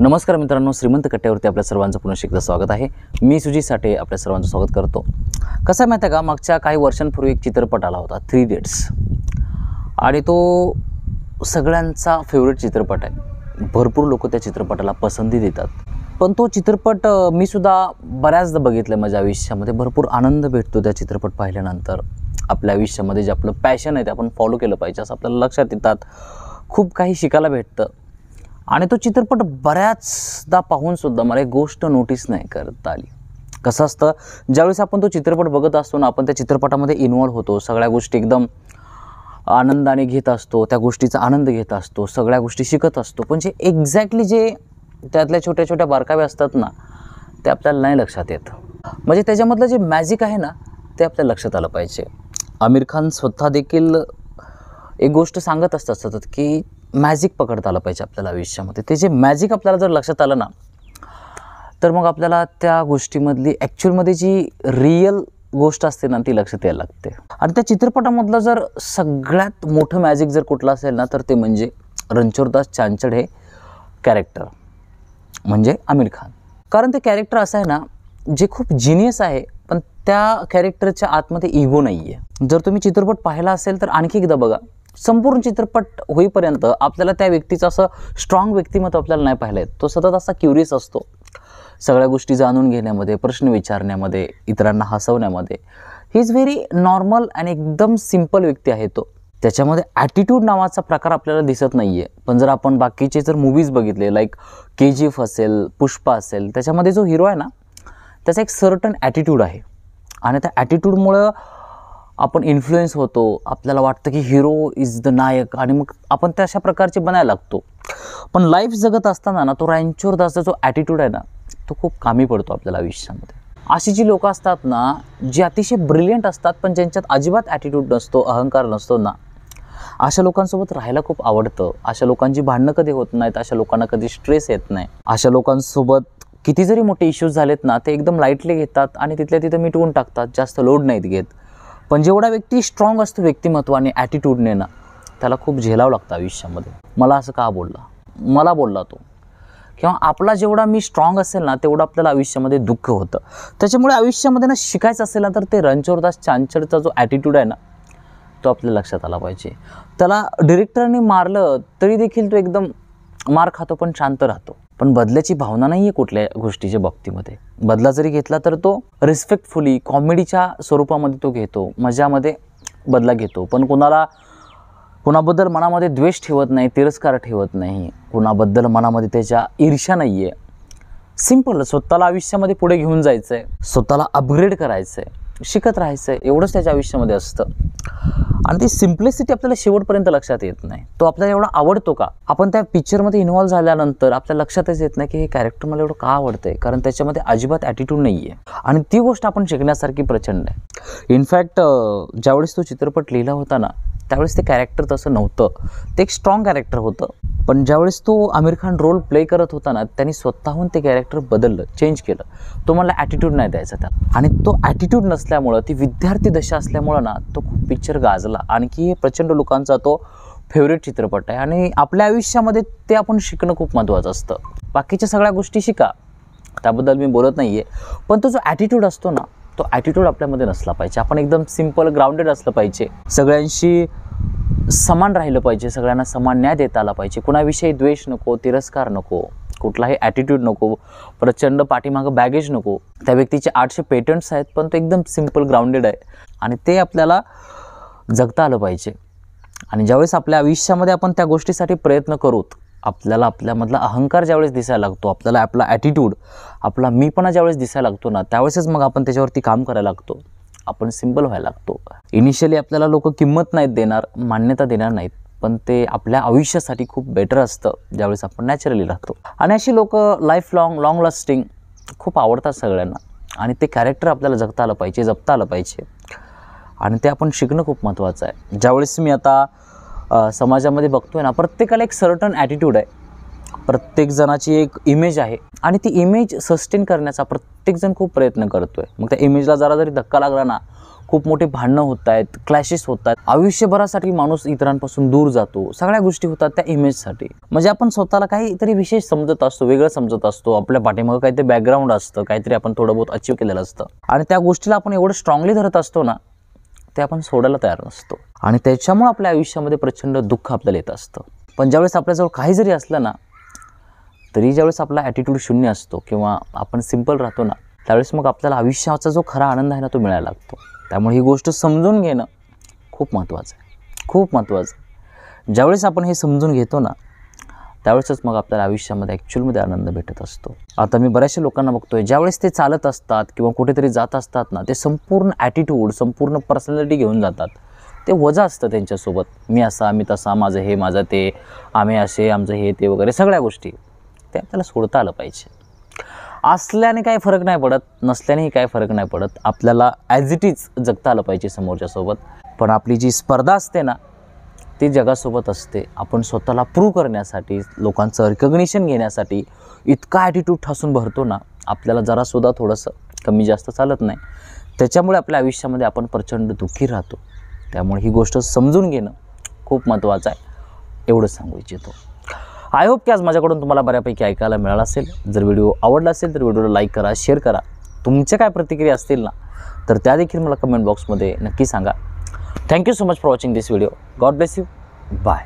नमस्कार मित्रांनो, श्रीमंत कट्ट्यावरती आपल्या सर्वांचं पुन्हा एकदा स्वागत आहे। मी सुजित साठे आपल्या सर्वांचं स्वागत करतो। कसं माहिती आहे का, मागच्या काही वर्षांपूर्वी एक चित्रपट आला होता 3 इडियट्स आणि तो सगळ्यांचा फेवरेट चित्रपट आहे। भरपूर लोक त्या चित्रपटाला पसंती देतात, पण तो चित्रपट मी सुद्धा बऱ्याचदा बघितलं माझ्या आयुष्यामध्ये। भरपूर आनंद भेटतो त्या चित्रपट पाहिल्यानंतर। आपल्या आयुष्यामध्ये जे आपलं पॅशन आहे ते आपण फॉलो केलं पाहिजे असं आपल्याला लक्षात येतात। खूप काही शिकायला भेटतं आणि तो चित्रपट बऱ्याचदा पाहून सुद्धा मला एक गोष्ट नोटीस नाही करता आली। कसं असतं, ज्यावेळेस आपण तो चित्रपट बघत असतो ना, आपण त्या चित्रपटामध्ये इन्वॉल्व होतो, सगळ्या गोष्टी एकदम आनंदाने घेत असतो, त्या गोष्टीचा आनंद घेत असतो, सगळ्या गोष्टी शिकत असतो, पण जे एक्झॅक्टली जे त्यातल्या छोट्या छोट्या बारकावे असतात ना, ते आपल्याला नाही लक्षात येत। म्हणजे त्याच्यामधलं जे मॅजिक आहे ना, ते आपल्या लक्षात आलं पाहिजे। आमिर खान स्वतः देखील एक गोष्ट सांगत असतात सतत की मॅजिक पकडता आलं पाहिजे आपल्याला आयुष्यामध्ये। ते जे मॅजिक आपल्याला जर लक्षात आलं ना, तर मग आपल्याला त्या गोष्टीमधली ॲक्च्युअलमध्ये जी रिअल गोष्ट असते ना, ती लक्षात यायला लागते। आणि त्या चित्रपटामधलं जर सगळ्यात मोठं मॅजिक जर कुठलं असेल ना, तर ते म्हणजे रणछोडदास चांचड हे कॅरेक्टर, म्हणजे आमिर खान। कारण ते कॅरेक्टर असं आहे ना, जे खूप जिनियस आहे, पण त्या कॅरेक्टरच्या आतमध्ये इगो नाही आहे। जर तुम्ही चित्रपट पाहिला असेल तर आणखी एकदा बघा। संपूर्ण चित्रपट होईपर्यंत आपल्याला त्या व्यक्तीचं असं स्ट्रॉंग व्यक्तिमत्व आपल्याला नाही पाहिलं येत। तो सतत असा क्युरियस असतो, सगळ्या गोष्टी जाणून घेण्यामध्ये, प्रश्न विचारण्यामध्ये, इतरांना हसवण्यामध्ये। ही इज व्हेरी नॉर्मल आणि एकदम सिंपल व्यक्ती आहे तो। त्याच्यामध्ये ॲटिट्यूड नावाचा प्रकार आपल्याला दिसत नाही आहे। पण जर आपण बाकीचे जर मूवीज बघितले, लाईक KGF असेल, पुष्पा असेल, त्याच्यामध्ये जो हिरो आहे ना, त्याचा एक सर्टन ॲटिट्यूड आहे आणि त्या ॲटिट्यूडमुळं आपण इन्फ्लुएन्स होतो। आपल्याला वाटतं की हिरो इज द नायक आणि मग आपण त्या अशा प्रकारचे बनायला लागतो। पण लाईफ जगत असताना ना, तो रणछोडदासचा जो ॲटिट्यूड आहे ना, तो खूप कामी पडतो आपल्याला आयुष्यामध्ये। अशी जी लोकं असतात ना, जी अतिशय ब्रिलियंट असतात, पण ज्यांच्यात अजिबात ॲटिट्यूड नसतो, अहंकार नसतो ना, अशा लोकांसोबत राहायला खूप आवडतं। अशा लोकांची भांडणं कधी होत नाहीत, अशा लोकांना कधी स्ट्रेस येत नाही। अशा लोकांसोबत किती जरी मोठे इश्यूज झालेत ना, ते एकदम लाईटली घेतात आणि तिथल्या तिथं मिटवून टाकतात, जास्त लोड नाहीत घेत। पण जेवढा व्यक्ती स्ट्रॉंग असतो व्यक्तिमत्वाने, ॲटिट्यूडने ना, त्याला खूप झेलावं लागतं आयुष्यामध्ये। मला असं का बोलला, मला बोलला तो, किंवा आपला जेवढा मी स्ट्रॉंग असेल ना, तेवढं आपल्याला आयुष्यामध्ये दुःख होतं। त्याच्यामुळे आयुष्यामध्ये ना शिकायचं असेल ना, तर ते रणछोडदास चांचडचा जो ॲटिट्यूड आहे ना, तो आपल्या लक्षात आला पाहिजे। त्याला डिरेक्टरने मारलं तरी देखील तो एकदम मार खातो, पण शांत राहतो। पण बदल्याची भावना नाही आहे कुठल्या गोष्टीच्या बाबतीमध्ये। बदला जरी घेतला तर तो रिस्पेक्टफुली कॉमेडीच्या स्वरूपामध्ये तो घेतो, मजामध्ये बदला घेतो। पण कुणाबद्दल मनामध्ये द्वेष ठेवत नाही, तिरस्कार ठेवत नाही, कुणाबद्दल मनामध्ये त्याच्या ईर्ष्या नाही आहे। सिम्पल, स्वतःला आयुष्यामध्ये पुढे घेऊन जायचं आहे, स्वतःला अपग्रेड करायचं आहे, शिकत राहायचं आहे, एवढंच त्याच्या आयुष्यामध्ये असतं। आणि ती सिम्प्लिसिटी आपल्याला शेवटपर्यंत लक्षात येत नाही। तो आपल्याला एवढा आवडतो का, आपण त्या पिक्चरमध्ये इन्व्हॉल्व झाल्यानंतर आपल्याला लक्षातच येत नाही की हे कॅरेक्टर मला एवढं का आवडतंय, कारण त्याच्यामध्ये अजिबात ॲटिट्यूड नाही आहे। आणि ती गोष्ट आपण शिकण्यासारखी प्रचंड आहे। इनफॅक्ट ज्यावेळेस तो चित्रपट लिहिला होता ना, त्यावेळेस ते कॅरेक्टर तसं नव्हतं, ते एक स्ट्रॉंग कॅरेक्टर होतं। पण ज्यावेळेस तो आमिर खान रोल प्ले करत होता ना, त्यांनी स्वतःहून ते कॅरेक्टर बदललं, चेंज केलं। तो मला ॲटिट्यूड नाही द्यायचा त्याला, आणि तो ॲटिट्यूड नसल्यामुळं, ती विद्यार्थी दशा असल्यामुळं ना, तो खूप पिक्चर गाजला। आणखी प्रचंड लोकांचा तो फेवरेट चित्रपट आहे आणि आपल्या आयुष्यामध्ये ते आपण शिकणं खूप महत्त्वाचं असतं। बाकीच्या सगळ्या गोष्टी शिका, त्याबद्दल मी बोलत नाही आहे, पण तो जो ॲटिट्यूड असतो ना, तो ॲटिट्यूड आपल्यामध्ये नसला पाहिजे। आपण एकदम सिम्पल ग्राउंडेड असलं पाहिजे, सगळ्यांशी समान राहिलं पाहिजे, सगळ्यांना समान न्याय देता आला पाहिजे, कुणाविषयी द्वेष नको, तिरस्कार नको, कुठलाही ॲटिट्यूड नको, प्रचंड पाठीमागं बॅगेज नको। त्या व्यक्तीचे 800 पेटंट्स आहेत, पण तो एकदम सिम्पल ग्राउंडेड आहे आणि ते आपल्याला जगता आलं पाहिजे। आणि ज्यावेळेस आपल्या आयुष्यामध्ये आपण त्या गोष्टीसाठी प्रयत्न करूत, आपल्याला आपल्यामधला अहंकार ज्यावेळेस दिसायला लागतो, आपल्याला आपला ॲटिट्यूड, आपला मीपणा ज्यावेळेस दिसायला लागतो ना, त्यावेळेसच मग आपण त्याच्यावरती काम करायला लागतो, आपण सिम्पल व्हायला लागतो। इनिशियली आपल्याला लोक किंमत नाहीत देणार, मान्यता देणार नाहीत, पण ते आपल्या आयुष्यासाठी खूप बेटर असतं ज्यावेळेस आपण नॅचरली राहतो। आणि अशी लोक लाईफ लॉंग लास्टिंग खूप आवडतात सगळ्यांना, आणि ते कॅरेक्टर आपल्याला जगता आलं पाहिजे, जपता आलं पाहिजे, आणि ते आपण शिकणं खूप महत्त्वाचं आहे। ज्यावेळेस मी आता समाजामध्ये बघतोय ना, प्रत्येकाला एक सर्टन ॲटिट्यूड आहे, प्रत्येक जणाची एक इमेज आहे, आणि ती इमेज सस्टेन करण्याचा प्रत्येकजण खूप प्रयत्न करतोय। मग त्या इमेजला जरा जरी धक्का लागला ना, खूप मोठे भांडणं होत आहेत, क्लॅशेस होत आहेत, आयुष्यभरासाठी माणूस इतरांपासून दूर जातो, सगळ्या गोष्टी होतात त्या इमेजसाठी. म्हणजे आपण स्वतःला काहीतरी विशेष समजत असतो, वेगळं समजत असतो, आपल्या पाठीमागं काहीतरी बॅकग्राऊंड असतं, काहीतरी आपण थोडं बहुत अचीव केलेलं असतं आणि त्या गोष्टीला आपण एवढं स्ट्रॉंगली धरत असतो ना, ते आपण सोडायला तयार नसतो आणि त्याच्यामुळे आपल्या आयुष्यामध्ये प्रचंड दुःख आपल्याला येत असतं. पण ज्यावेळेस आपल्याजवळ काही जरी असलं ना, तरी ज्यावेळेस आपला ॲटिट्यूड शून्य असतो किंवा आपण सिम्पल राहतो ना, त्यावेळेस मग आपल्याला आयुष्याचा जो खरा आनंद आहे ना, तो मिळायला लागतो. त्यामुळे ही गोष्ट समजून घेणं खूप महत्त्वाचं आहे, खूप महत्त्वाचं आहे. ज्यावेळेस आपण हे समजून घेतो ना, त्यावेळेसच मग आपल्याला आयुष्यामध्ये ॲक्च्युअलमध्ये आनंद भेटत असतो. आता मी बऱ्याचशा लोकांना बघतोय, ज्यावेळेस ते चालत असतात किंवा कुठेतरी जात असतात ना, ते संपूर्ण ॲटिट्यूड, संपूर्ण पर्सनॅलिटी घेऊन जातात. ते वजा असतं त्यांच्यासोबत, मी असा, मी तसा, माझं हे, माझं ते, आम्ही असे, आमचं हे ते वगैरे सगळ्या गोष्टी, ते आपल्याला सोडता आलं पाहिजे. असल्याने काही फरक नाही पडत, नसल्यानेही काही फरक नाही पडत. आपल्याला ॲज इट इज जगता आलं पाहिजे समोरच्यासोबत. पण आपली जी स्पर्धा असते ना, ती जगासोबत असते. आपण स्वतःला प्रूव्ह करण्यासाठी, लोकांचं रिकग्निशन घेण्यासाठी इतका ॲटिट्यूड ठासून भरतो ना, आपल्याला जरासुद्धा थोडंसं कमी जास्त चालत नाही. त्याच्यामुळे आपल्या आयुष्यामध्ये आपण प्रचंड दुःखी राहतो. त्यामुळे ही गोष्ट समजून घेणं खूप महत्त्वाचं आहे, एवढं सांगू इच्छितो. आय होप की आज माझ्याकडून तुम्हाला बऱ्यापैकी ऐकायला मिळालं असेल. जर व्हिडिओ आवडला असेल तर व्हिडिओला लाईक करा, शेअर करा. तुमच्या काय प्रतिक्रिया असतील ना, तर त्या देखील मला कमेंट बॉक्समध्ये नक्की सांगा. Thank you so much for watching this video. God bless you. Bye.